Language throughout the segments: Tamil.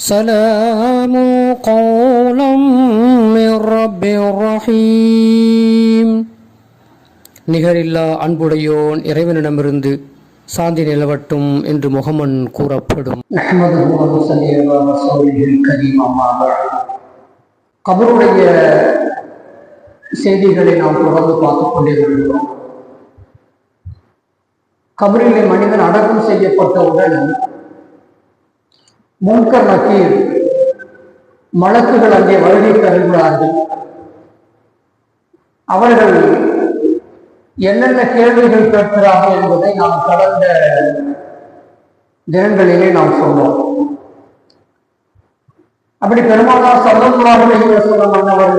سلام قولا من رب رحيم. நிகரில்லா அன்புடையோன் இறைவனிடமிருந்து சாந்தி நிலவட்டும் என்று முகமன் கூறப்படும். கபருடைய செய்திகளை நாம் தொடர்ந்து பார்த்துக் கொண்டே வருகிறோம். கபரிலே மனிதன் அடக்கம் செய்யப்பட்டவுடன் முன்கர் நக்கீர் மலக்குகள் அங்கே வருகை தருகிறார்கள். அவர்கள் என்னென்ன கேள்விகள் கேட்கிறார்கள் என்பதை நாம் கடந்த தினங்களிலே நாம் சொன்னோம். அப்படி பெருமானார் ஸல்லல்லாஹு அலைஹி வஸல்லம் அவர்கள்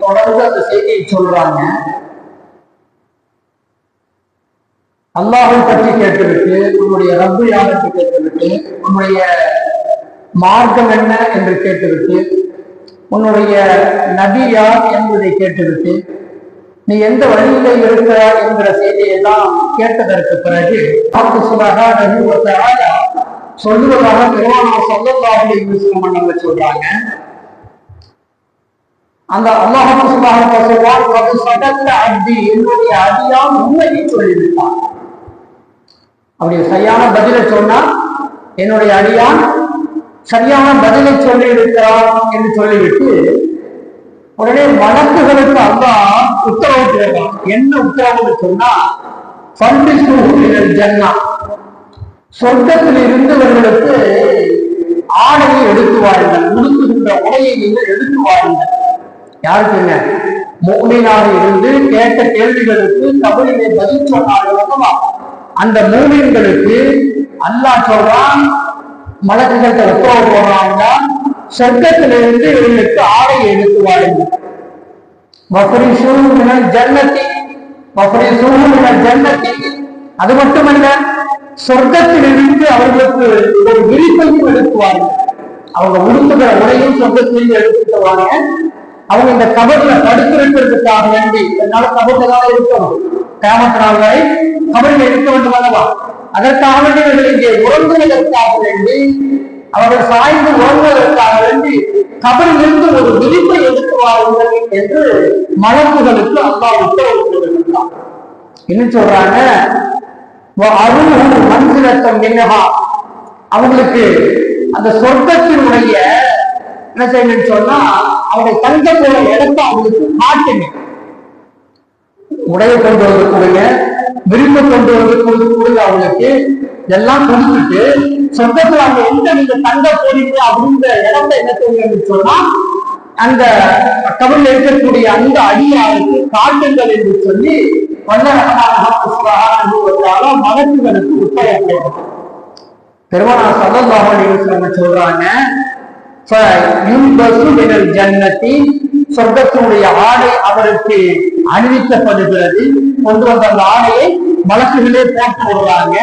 தொடர்ந்து அந்த செய்தியை சொல்றாங்க. அல்லாஹை பற்றி கேட்டுவிட்டு, உன்னுடைய ரப்பு யார் என்று கேட்டுவிட்டு, உன்னுடைய மார்க்கம் என்ன என்று கேட்டுவிட்டு, உன்னுடைய நபி யார் என்பதை கேட்டுவிட்டு, நீ எந்த வழியிலே இருக்கிறாய் என்கிற செய்தியை எல்லாம் கேட்டதற்கு பிறகு சொல்லுவதாக பெருமானார் ஸல்லல்லாஹு அலைஹி வஸல்லம் சொல்றாங்க. அந்த அல்லாஹ் சுப்ஹானஹு வ தஆலா சதக்க அப்தி, என்னுடைய அடியான் உண்மையை சொல்லிவிட்டான். அப்படி சரியான பதிலை சொன்னா என்னுடைய அடியான் சரியான பதிலை சொல்லி இருக்கிறான் என்று சொல்லிவிட்டு உடனே வழக்குகளுக்கு அல்லாஹ் உத்தரவு கேட்பான். என்ன உத்தரவு சொன்னா, ஜன்னா, சொர்க்கத்தில் இருந்தவர்களுக்கு ஆடையை எடுத்து வாருங்கள், உடுத்துகின்ற உடையை நீங்கள் எடுத்து வாருங்கள். யாருக்குங்க? முஃமினாக இருந்து கேட்ட கேள்விகளுக்கு கபரிலே பதில் சொன்னார்கள். அந்த மூமின்களுக்கு அல்லாஹ் சொல்றான், மலக்குகள்கிட்ட உத்தரவு போடுறாங்க, சொர்க்கத்திலிருந்து இவர்களுக்கு ஆடையை எடுத்து வாருங்கள். அது மட்டுமல்ல, சொர்க்கத்திலிருந்து அவர்களுக்கு ஒரு விரிப்பையும் எடுத்துவார்கள். அவங்க உடுத்துகிற உடையும் சொர்க்கத்திலிருந்து எடுத்துவாங்க. அவங்க இந்த கபர்ல படுத்திருக்கிறதுக்காக வேண்டி, என்னால கபர்ல தான் இருக்கணும், கியாமத் நாள் வரை கபரில் இருக்க வேண்டும் அல்லவா, அதற்காக வேண்டி இவர்கள் இங்கே உறங்குவதற்காக வேண்டி, அவர்கள் சாய்ந்து உறங்குவதற்காக வேண்டி கபரில் இருந்து ஒரு விரிப்பை எடுத்துவார்கள் என்று மலக்குகளுக்கு அல்லாஹ் உத்தரவு கொடுத்திருக்கிறார். என்ன சொல்றாங்க, மன்சிலத்தம் என்னவா, அவங்களுக்கு அந்த சொர்க்கத்தினுடைய என்ன செய்யணும்னு சொன்னா, அவங்க தங்க போற இடத்தை அவங்களுக்கு காட்டுங்க. உடையை கொண்டு வந்து கொடுங்க, விருப்ப கொண்டு வந்து கொடுங்க, அவங்களுக்கு எல்லாம் கொடுத்துட்டு சொர்க்கத்துல அவங்க எங்க நீங்க தங்க போறீங்க அப்படிங்கிற இடத்தை என்ன செய்யுங்கன்னு சொன்னா, அந்த கபரில் இருக்கக்கூடிய அந்த அடியாருக்கு காட்டுங்கள் என்று சொல்லி மலக்குகளுக்கு உத்தரவு. பெருமானார் ஸல்லல்லாஹு அலைஹி வஸல்லம் சொல்றாங்க, ஜன்னத்தி, சொர்க்கத்தினுடைய ஆடை அவருக்கு அணிவிக்கப்படுகிறது. கொண்டு வந்த அந்த ஆடையை மலக்குகளே போட்டு விடுறாங்க.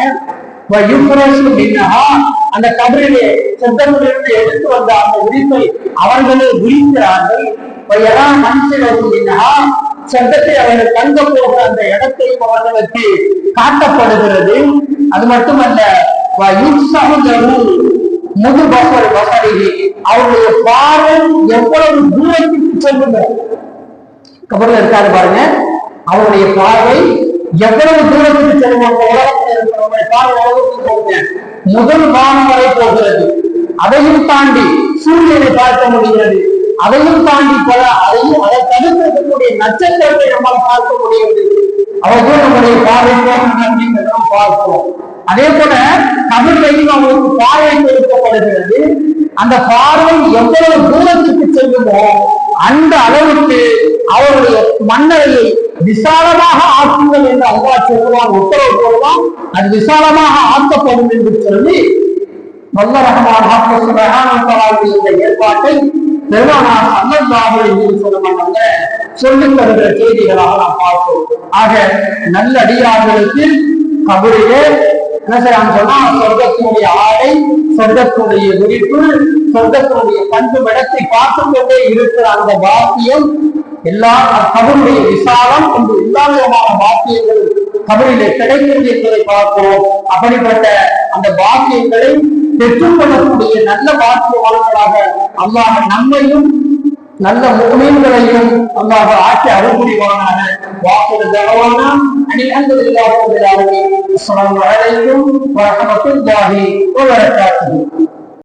அந்த கபரிலே சொர்க்கத்திலிருந்து எடுத்து வந்த அந்த விரிப்பை அவர்களே விரிக்கிறார்கள். சொர்க்கத்தை அவர்கள் தங்க போகிற அந்த இடத்தையும் அவர்களுக்கு காட்டப்படுகிறது. அது மட்டுமல்ல, முது பசரி, அவருடைய பார்வை எவ்வளவு தூரத்துக்கு செல்லுமோ, கபர்ல இருக்காரு பாருங்க, அவருடைய பார்வை எவ்வளவு தூரத்துக்கு செல்லுமோ, முதல் வானம் வரை போகிறது. அதையும் தாண்டி சூரியனை பார்க்க முடிகிறது. அதையும் தாண்டி பல அதையும் அதை தடுக்கக்கூடிய நட்சத்திரத்தை நம்மால் பார்க்க முடிகிறது. அவர்கள் நம்முடைய பார்வை அப்படிங்கிறத பார்க்கிறோம். அதே போல கபரிலையும் அவங்களுக்கு பார்வை கொடுக்கப்படுகிறது. அந்த பார்வை எவ்வளவு தூரத்துக்கு செல்லுமோ அந்த அளவுக்கு அவருடைய மன்னரையை விசாலமாக ஆக்குங்கள் என்று அல்லாஹ் சொல்லுவான், உத்தரவு போடுவான். அது விசாலமாக ஆக்கப்படும் என்று சொல்லி வல்ல ரஹ்மான் இந்த ஏற்பாட்டை பெருமானார் ஸல்லல்லாஹு அலைஹி வஸல்லம் சொல்லித் தருகிற செய்திகளாக நாம் பார்ப்போம். ஆக நல்ல அடியார்களுக்கு கபரிலே சொன்னா, சொர்க்கத்தினுடைய ஆடை, சொர்க்கத்தினுடைய விரிப்பு, சொர்க்கத்தினுடைய பண்பு இடத்தை பார்த்துக் கொண்டே இருக்கிற அந்த பாக்கியம், எல்லா கபருடைய விசாலம் என்று எல்லா விதமான பாக்கியங்கள் கபரிலே கிடைக்கிறது என்பதை பார்க்கிறோம். அப்படிப்பட்ட அந்த பாக்கியங்களை பெற்றுக்கொள்ளக்கூடிய நல்ல வாக்குவாளர்களாக அல்லாஹ் நம்மையும் நல்ல முஸ்லிம்களையும் அல்லாஹ் ஆட்சி அருள் புரிவானாக. வாக்குறுதி தரவானா அனில் அல்ஹம்துலில்லாஹி ரப்பில் ஆலமீன். அஸ்ஸலாமு அலைக்கும் வரஹ்மத்துல்லாஹி வபரகாத்துஹு.